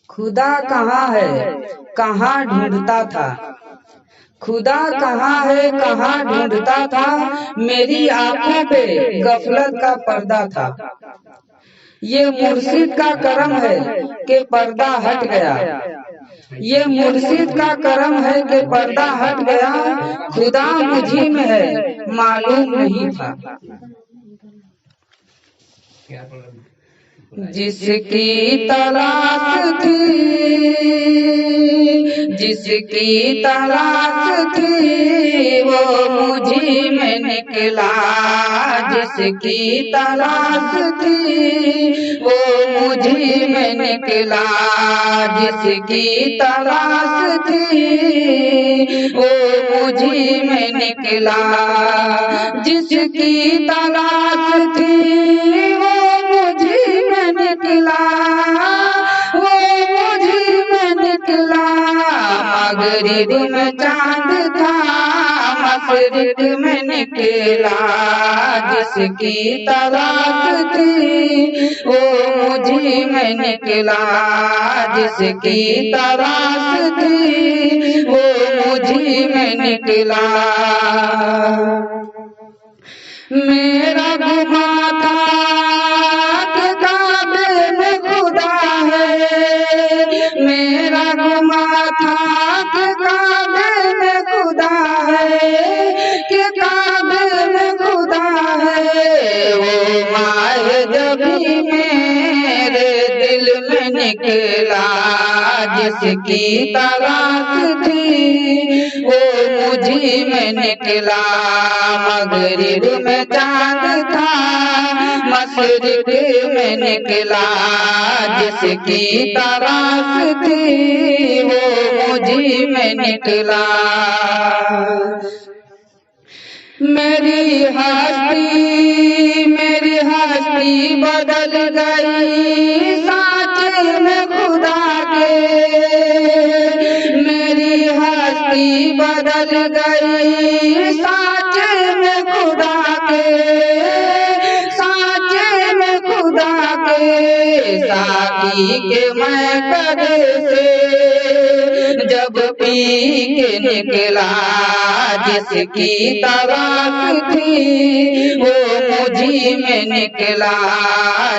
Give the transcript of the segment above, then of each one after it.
खुदा कहाँ है कहाँ ढूंढता था, खुदा कहाँ है कहाँ ढूंढता था, मेरी आंखों पे गफलत का पर्दा था। ये मुर्शिद का करम है कि पर्दा हट गया, ये मुर्शिद का करम है कि पर्दा हट गया, खुदा मुझी में है मालूम नहीं था। जिसकी तलाश थी, जिसकी तलाश थी वो मुझी में निकला, जिसकी तलाश थी वो मुझी में निकला, जिसकी तलाश थी वो मुझी में निकला, जिसकी तलाश थी वो मुझी में निकला, वो मुझी में निकला। मगरिब में चांद था मशरिक में निकला, जिसकी तलाश थी वो मुझी में निकला, जिसकी तलाश थी वो मुझी में निकला। मेरा गुमा था कि काबे में खुदा है, मेरा गुमा था कि काबे में खुदा है, कि काबे में खुदा है। वो माए जबी मेरे दिल में निकला, जिसकी तलाश थी वो मुझी में निकला। मगरिब में चांद था मशरिक में निकला, जिसकी तलाश थी वो मुझी में निकला। मेरी हस्ती बदल गई साँचे में खुदा के, मेरी हस्ती बदल गई साँचे में खुदा के, साँचे में खुदा के। साकी के मैं कदे से जब पी के निकला, जिसकी तलाश थी वो मुझी में निकला,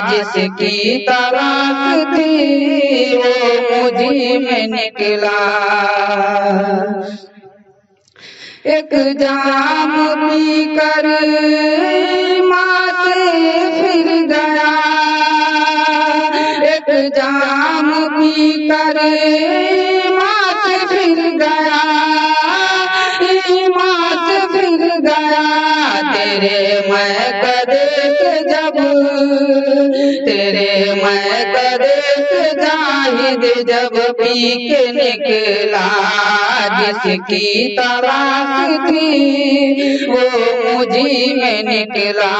जिसकी तलाश थी वो मुझी में निकला। एक जाम पी कर माँ से फिर गया, एक जाम पी कर माँ से फिर गया, माँ से फिर गया। तेरे मैं कदे से जब, तेरे मैं कदे से जाहिद जब पी के निकला, जिसकी तलाश थी वो मुझी में निकला,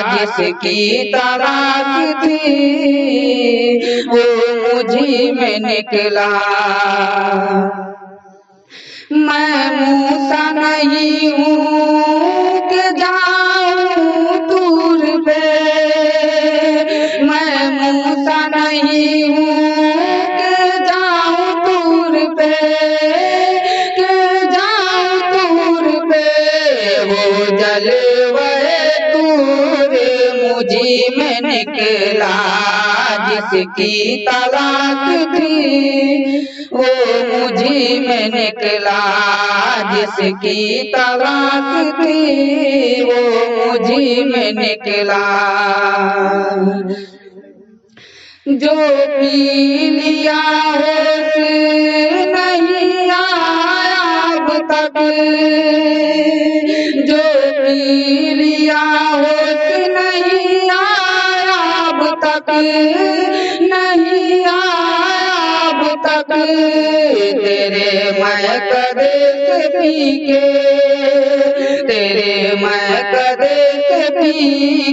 जिसकी तलाश थी वो मुझी में निकला। मैं मूसा नहीं हूँ कि जाऊँ दूर पे, मैं मूसा नहीं हूँ कि जाऊँ दूर पे, कि जाऊँ दूर पे। वो जलवे दूर मुझी में निकला, जिसकी तलाश थी वो मुझी में निकला, जिसकी तलाश थी वो मुझी में निकला। जो पी लिया होश नहीं आया अब तक, जो पी लिया होश नहीं आया अब तक, नहीं आया अब तक। तेरे मैं कदे से पी के, तेरे मैं कदे से पी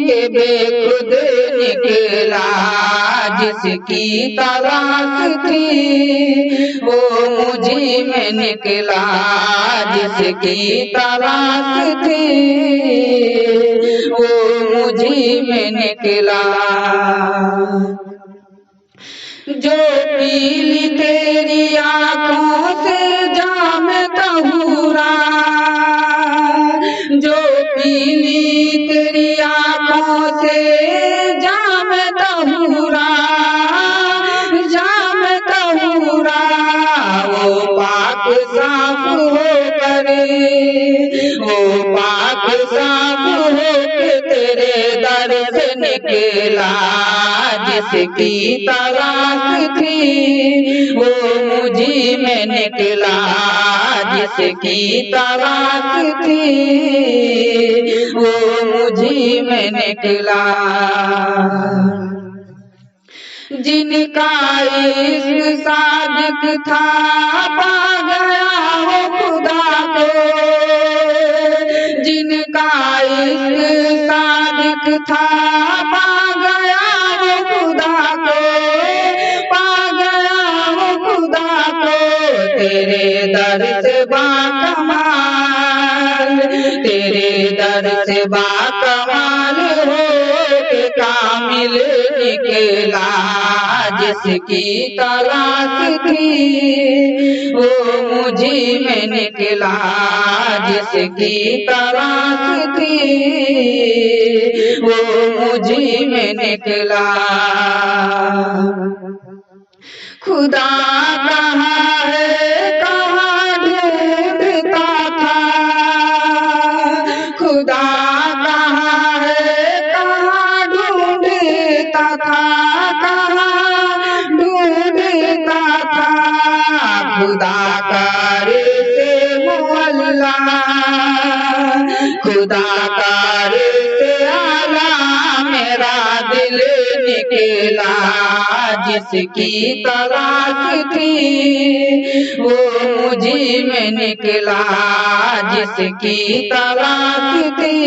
के बेखुद निकला, जिसकी तलाश थी वो मुझी में निकला, जिसकी तलाश थी वो मुझी में निकला। जो पीली तेरी आंखों से जाम तहूरा, जो पीली तेरी आंखों से जाम तहूरा, जाम तहूरा, वो पाक साफ हो करे, वो पाक साफ हो के तेरे दर से निकला, जिसकी तलाश थी वो मुझी में निकला, जिसकी तलाश थी वो मुझी में निकला। जिनका इश्क सादिक था पा गया वो खुदा को, जिनका इश्क सादिक था पा गया वो खुदा को, पा गया वो खुदा को। तेरे दर से बाकमाल, तेरे दर से बाकमाल हो के कामिल निकला, जिसकी तलाश थी वो मुझी में निकला, जिसकी तलाश थी वो मुझी में निकला। खुदा कहाँ है कहाँ ढूंढता था, खुदा कहाँ है कहाँ ढूंढता था, कहाँ ढूंढता था। खुदा कार से मुअल्ला, खुदा कार से आला मेरा दिल निकला, जिसकी तलाश थी वो मुझी में निकला, जिसकी तलाश थी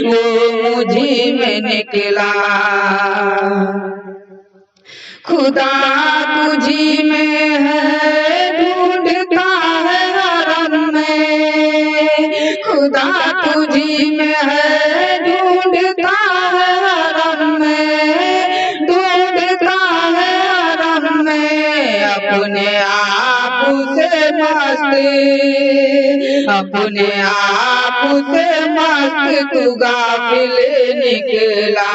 वो मुझी में निकला। खुदा तुझी में है ढूंढता है हरम में, खुदा तुझी में है ढूंढता है हरम में, ढूंढता है हरम में। अपने आप से मस्त, अपने आप से मस्त तू गाफिल निकला,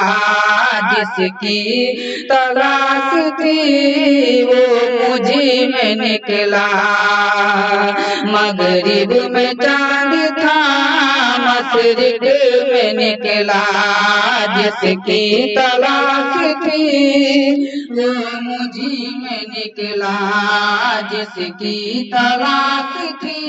जिसकी तलाश थी वो मुझी में निकला। मगरिब में चांद था मशरिक में निकला, जिसकी तलाश थी वो मुझी में निकला, जिसकी तलाश थी।